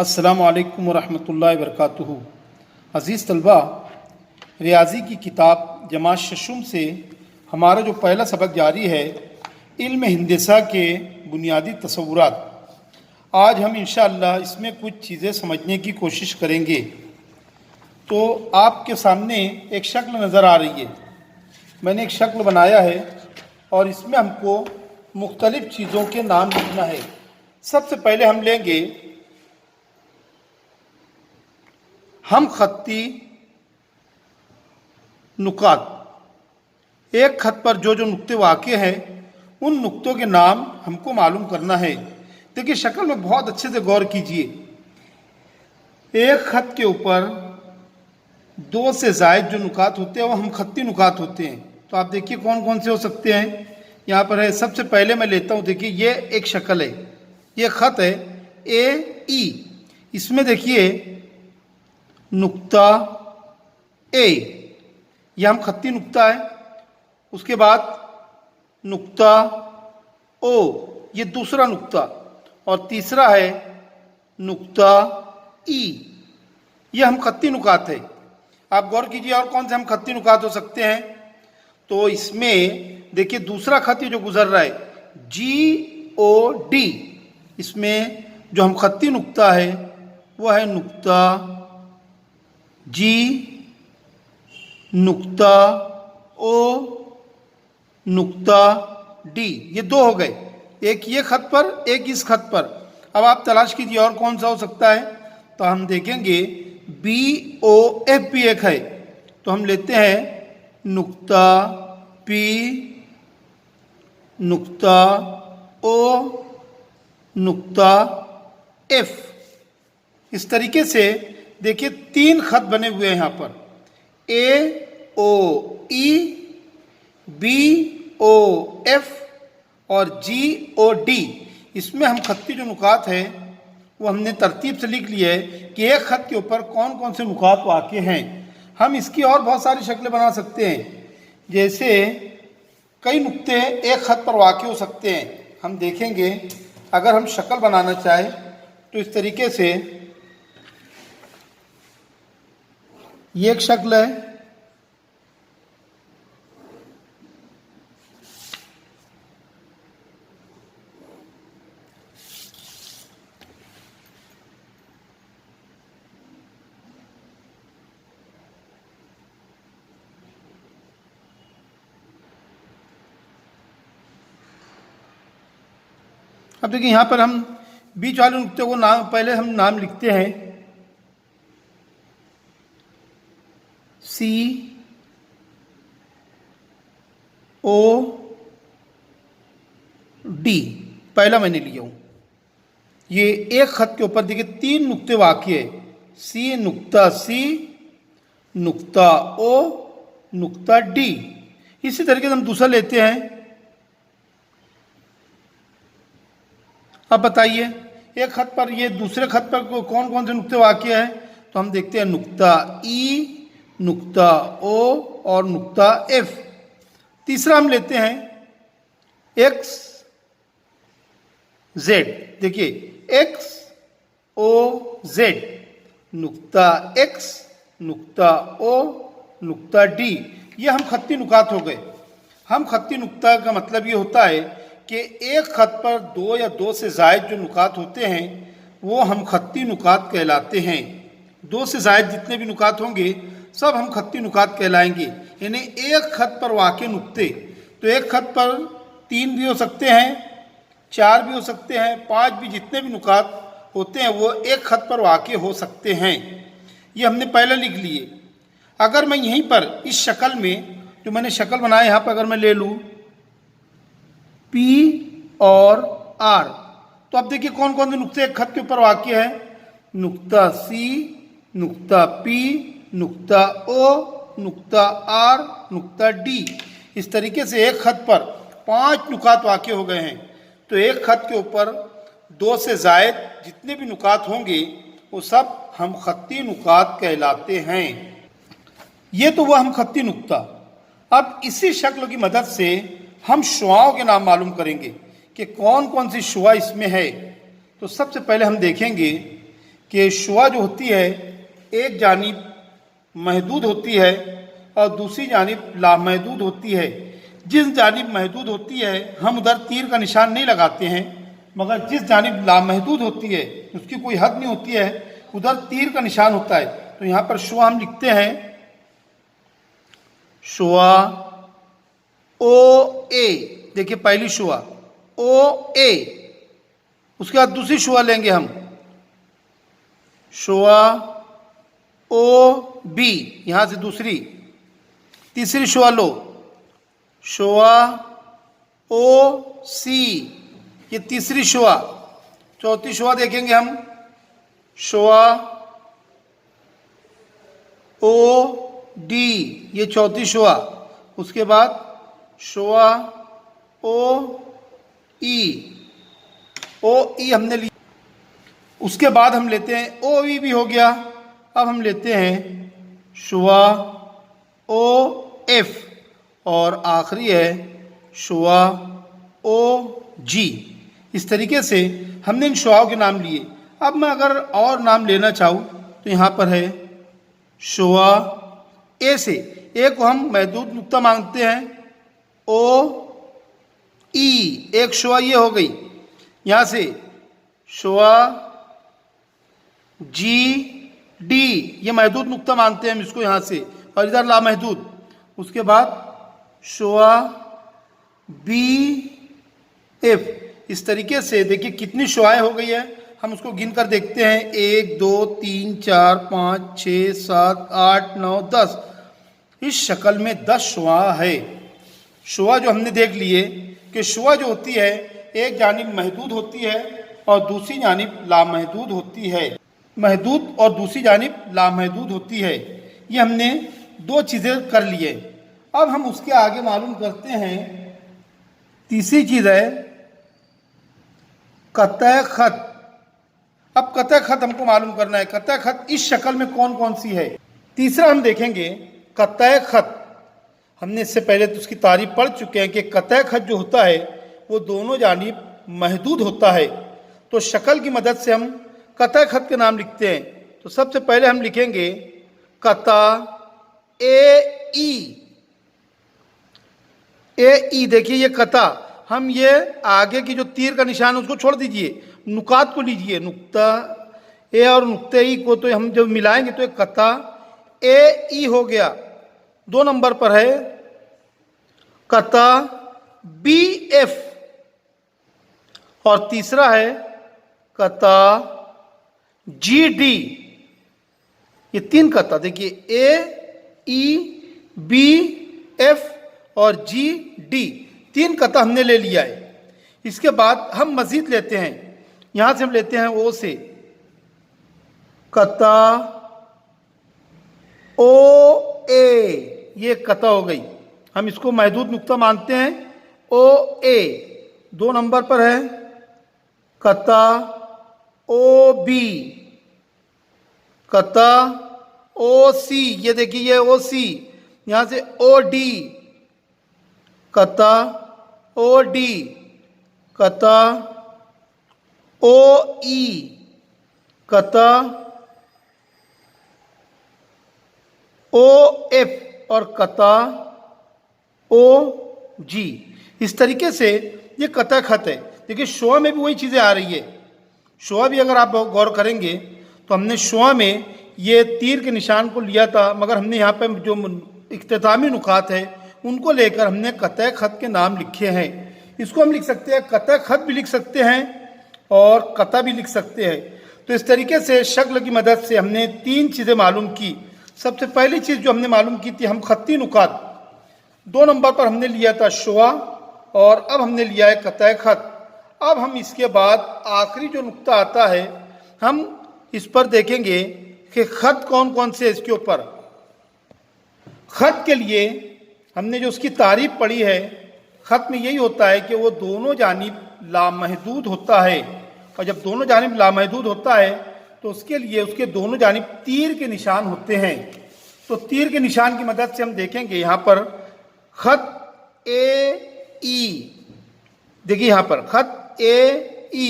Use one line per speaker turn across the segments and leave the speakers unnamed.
अस्सलामु अलैकुम वरहमतुल्लाहि वबरकातुहू। अज़ीज़ तलबा, रियाजी की किताब जमात शशुम से हमारा जो पहला सबक जारी है, इल्म हिंदसा के बुनियादी तसव्वुरात। आज हम इंशाअल्लाह इसमें कुछ चीज़ें समझने की कोशिश करेंगे। तो आपके सामने एक शक्ल नज़र आ रही है। मैंने एक शक्ल बनाया है और इसमें हमको मुख्तलिफ़ चीज़ों के नाम लिखना है। सबसे पहले हम लेंगे हम खत्ती नुकात। एक खत पर जो जो नुक्ते वाक़े हैं उन नुक्तों के नाम हमको मालूम करना है। देखिए, शक्ल में बहुत अच्छे से गौर कीजिए। एक खत के ऊपर दो से ज़ायद जो नुकात होते हैं वो हम खत्ती नुकात होते हैं। तो आप देखिए कौन कौन से हो सकते हैं। यहाँ पर है, सबसे पहले मैं लेता हूँ। देखिए, ये एक शक्ल है, ये ख़त है ए ई। इसमें देखिए नुक्ता ए, यह हम खत्ती नुक्ता है। उसके बाद नुक्ता ओ, ये दूसरा नुक्ता। और तीसरा है नुक्ता ई, यह हम खत्ती नुकात है। आप गौर कीजिए और कौन से हम खत्ती नुकात हो सकते हैं। तो इसमें देखिए दूसरा खत जो गुजर रहा है जी ओ डी, इसमें जो हम खत्ती नुक्ता है वह है नुक्ता जी, नुक्ता ओ, नुक्ता डी। ये दो हो गए, एक ये खत पर, एक इस खत पर। अब आप तलाश कीजिए और कौन सा हो सकता है। तो हम देखेंगे बी ओ एफ भी एक है। तो हम लेते हैं नुक्ता पी, नुक्ता ओ, नुक्ता एफ। इस तरीके से देखिए तीन खत बने हुए हैं यहाँ पर, ए ओ ई, बी ओ एफ और जी ओ डी। इसमें हम खत्ती जो नुकात है वो हमने तरतीब से लिख लिया है कि एक खत के ऊपर कौन कौन से नुकात वाक़े हैं। हम इसकी और बहुत सारी शक्लें बना सकते हैं। जैसे कई नुक्ते एक खत पर वाक़े हो सकते हैं। हम देखेंगे, अगर हम शक्ल बनाना चाहें तो इस तरीके से ये एक शक्ल है। अब देखिए यहाँ पर हम बीच वाले नुक्ते को नाम, पहले हम नाम लिखते हैं सी ओ डी, पहला मैंने लिया हूँ। ये एक खत के ऊपर देखिए तीन नुक्ते वाक़े है, सी, नुक्ता सी, नुक्ता ओ, नुक्ता डी। इसी तरीके से हम दूसरा लेते हैं। अब बताइए एक खत पर, ये दूसरे खत पर कौन कौन से नुक्ते वाक़े हैं। तो हम देखते हैं नुक्ता ई, नुक्ता ओ और नुक्ता एफ। तीसरा हम लेते हैं एक्स जेड। देखिए एक्स ओ जेड, नुक्ता एक्स, नुक्ता ओ, नुक्ता डी। ये हम खत्ती नुकात हो गए। हम खत्ती नुक्ता का मतलब ये होता है कि एक खत पर दो या दो से ज़ायद जो नुकात होते हैं वो हम खत्ती नुकात कहलाते हैं। दो से ज़ायद जितने भी नुकात होंगे सब हम खत्ती नुकात कहलाएंगे। यानी एक खत पर वाक़े नुक्ते, तो एक खत पर तीन भी हो सकते हैं, चार भी हो सकते हैं, पांच भी, जितने भी नुकात होते हैं वो एक खत पर वाक़े हो सकते हैं। ये हमने पहले लिख लिए। अगर मैं यहीं पर इस शक्ल में जो मैंने शक्ल बनाया यहाँ पर अगर मैं ले लूँ पी और आर, तो अब देखिए कौन कौन से नुक्ते एक खत के ऊपर वाक़े हैं। नुक्ता सी, नुक्ता पी, नुक्ता ओ, नुक्ता आर, नुक्ता डी। इस तरीके से एक खत पर पांच नुकात वाक़े हो गए हैं। तो एक खत के ऊपर दो से ज़ायद जितने भी नुकात होंगे वो सब हम खत्ती नुकात कहलाते हैं। ये तो वह हम खत्ती नुक्ता। अब इसी शक्ल की मदद से हम शुआओं के नाम मालूम करेंगे कि कौन कौन सी शुआ इसमें है। तो सबसे पहले हम देखेंगे कि शुआ जो होती है एक जानिब महदूद होती है और दूसरी जानिब लामहदूद होती है। जिस जानिब महदूद होती है हम उधर तीर का निशान नहीं लगाते हैं, मगर जिस जानिब लामहदूद होती है, उसकी कोई हद नहीं होती है, उधर तीर का निशान होता है। तो यहाँ पर शुआ हम लिखते हैं शुआ ओ ए। देखिए पहली शुआ ओ ए, उसके बाद दूसरी शुआ लेंगे हम शुआ ओ बी, यहां से दूसरी, तीसरी शुआ लो शुआ ओ सी, ये तीसरी शुआ। चौथी शुआ देखेंगे हम शुआ ओ डी, ये चौथी शुआ। उसके बाद शुआ ओ ई, ओ ई हमने लिया। उसके बाद हम लेते हैं ओ ई भी हो गया। अब हम लेते हैं शुआ ओ एफ और आखिरी है शुआ ओ जी। इस तरीके से हमने इन शुआओं के नाम लिए। अब मैं अगर और नाम लेना चाहूँ तो यहाँ पर है शुआ ए से, ए को हम महदूद नुक्ता मांगते हैं ओ ई, एक शुआ ये हो गई। यहाँ से शुआ जी डी, ये महदूद नुक्ता मानते हैं हम इसको यहाँ से, और इधर लामहदूद। उसके बाद शुआ बी एफ। इस तरीके से देखिए कितनी शुआएं हो गई है, हम उसको गिन कर देखते हैं 1 2 3 4 5 6 7 8 9 10। इस शक्ल में 10 शुआ है। शुआ जो हमने देख लिए कि शुआ जो होती है एक जानिब महदूद होती है और दूसरी जानिब लामहदूद होती है, महदूद और दूसरी जानिब लामहदूद होती है। ये हमने दो चीज़ें कर लिए। अब हम उसके आगे मालूम करते हैं तीसरी चीज़ है कतई खत। अब कतई खत हमको मालूम करना है, कतई खत इस शक्ल में कौन कौन सी है। तीसरा हम देखेंगे कतई खत। हमने इससे पहले तो उसकी तारीफ पढ़ चुके हैं कि कतई खत जो होता है वो दोनों जानिब महदूद होता है। तो शक्ल की मदद से हम कतई खत के नाम लिखते हैं। तो सबसे पहले हम लिखेंगे कता ए ई। देखिए ये कता, हम ये आगे की जो तीर का निशान है उसको छोड़ दीजिए, नुकात को लीजिए, नुक्ता ए और नुक्ते ई को तो हम जब मिलाएंगे तो एक कता ए ई हो गया। 2 नंबर पर है कता बी एफ और तीसरा है कता जी डी। ये 3 कता, देखिए ए ई बी एफ और जी डी, 3 कता हमने ले लिया है। इसके बाद हम मजीद लेते हैं, यहां से हम लेते हैं ओ से कता ओ ए, ये कता हो गई, हम इसको महदूद नुक्ता मानते हैं ओ ए। 2 नंबर पर है कता ओ बी, कता ओ सी, ये देखिए ये ओ सी, यहां से ओ डी, कता ओ डी, कता ओ ई, कता ओ एफ और कता ओ जी। इस तरीके से ये कतई खत है। देखिए शुआ में भी वही चीज़ें आ रही है। शुआ भी अगर आप गौर करेंगे तो हमने शुआ में ये तीर के निशान को लिया था, मगर हमने यहाँ पे जो इख्तितामी नुकात है उनको लेकर हमने कतई खत के नाम लिखे हैं। इसको हम लिख सकते हैं, कतई खत भी लिख सकते हैं और कता भी लिख सकते हैं। तो इस तरीके से शक्ल की मदद से हमने 3 चीज़ें मालूम की। सबसे पहली चीज़ जो हमने मालूम की थी हम खत्ती नुकात। 2 नंबर पर हमने लिया था शुआ और अब हमने लिया है कतई खत। अब हम इसके बाद आखिरी जो नुक्ता आता है हम इस पर देखेंगे कि खत कौन कौन से इसके ऊपर। खत के लिए हमने जो उसकी तारीफ पढ़ी है, खत में यही होता है कि वो दोनों जानिब लामहदूद होता है, और जब दोनों जानिब लामहदूद होता है तो उसके लिए उसके दोनों जानिब तीर के निशान होते हैं। तो तीर के निशान की मदद से हम देखेंगे यहाँ पर खत ए ई, देखिए यहाँ पर खत ए ई।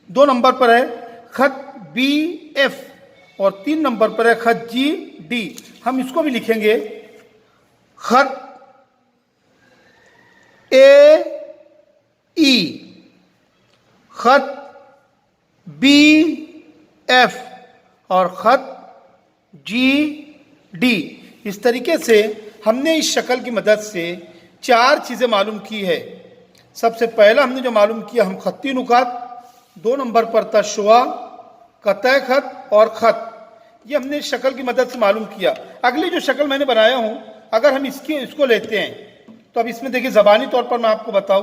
2 नंबर पर है खत बी एफ और 3 नंबर पर है खत जी डी। हम इसको भी लिखेंगे खत ए ई, खत बी एफ और खत जी डी। इस तरीके से हमने इस शक्ल की मदद से 4 चीज़ें मालूम की है। सबसे पहला हमने जो मालूम किया, हम खत्ती नुकात, 2 नंबर पर था शुआ, कतः खत और खत। ये हमने इस शक्ल की मदद से मालूम किया। अगली जो शक्ल मैंने बनाया हूं, अगर हम इसको लेते हैं तो अब इसमें देखिए ज़बानी तौर पर मैं आपको बताऊं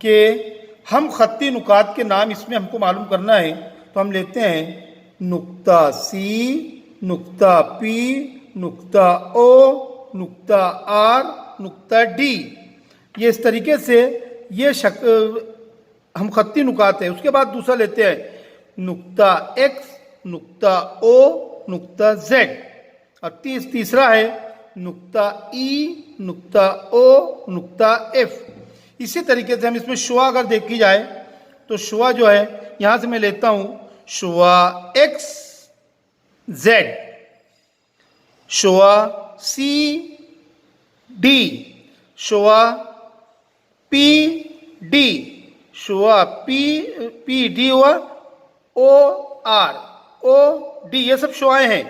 कि हम खत्ती नुकात के नाम इसमें हमको मालूम करना है। तो हम लेते हैं नुक्ता सी, नुक्ता पी, नुक्ता ओ, नुक्ता आर, नुक्ता डी। ये इस तरीके से ये हम खत्ती नुकात है। उसके बाद दूसरा लेते हैं नुक्ता एक्स, नुक्ता ओ, नुक्ता जेड और तीसरा है नुक्ता ई, नुक्ता ओ, नुक्ता एफ। इसी तरीके से हम इसमें शुआ अगर देखी जाए तो शुआ जो है यहां से मैं लेता हूं शुआ एक्स जेड, शुआ सी डी, शुआ पी डी, शुआ पी डी हुआ, ओ आर, ओ डी, ये सब शुआएं हैं।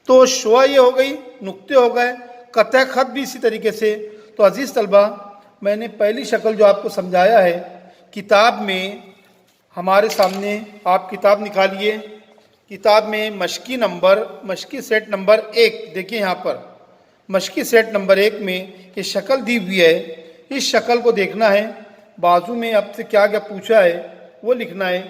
तो शुआ ये हो गई, नुक्ते हो गए, कतः खत भी इसी तरीके से। तो अजीज तलबा, मैंने पहली शक्ल जो आपको समझाया है किताब में, हमारे सामने आप किताब निकालिए। किताब में मशकी सेट नंबर 1 देखिए, यहाँ पर मशकी सेट नंबर 1 में ये शक्ल दी हुई है। इस शक्ल को देखना है, बाजू में आपसे क्या क्या पूछा है वो लिखना है।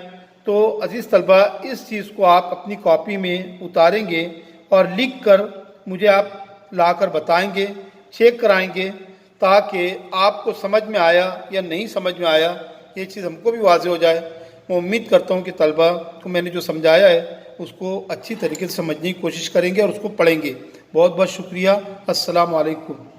तो अजीज़ तलबा, इस चीज़ को आप अपनी कॉपी में उतारेंगे और लिख कर मुझे आप लाकर बताएंगे, चेक कराएंगे, ताकि आपको समझ में आया या नहीं समझ में आया ये चीज़ हमको भी वाज़ेह हो जाए। मैं उम्मीद करता हूँ कि तलबा को मैंने जो समझाया है उसको अच्छी तरीके से समझने की कोशिश करेंगे और उसको पढ़ेंगे। बहुत बहुत शुक्रिया। अस्सलाम वालेकुम।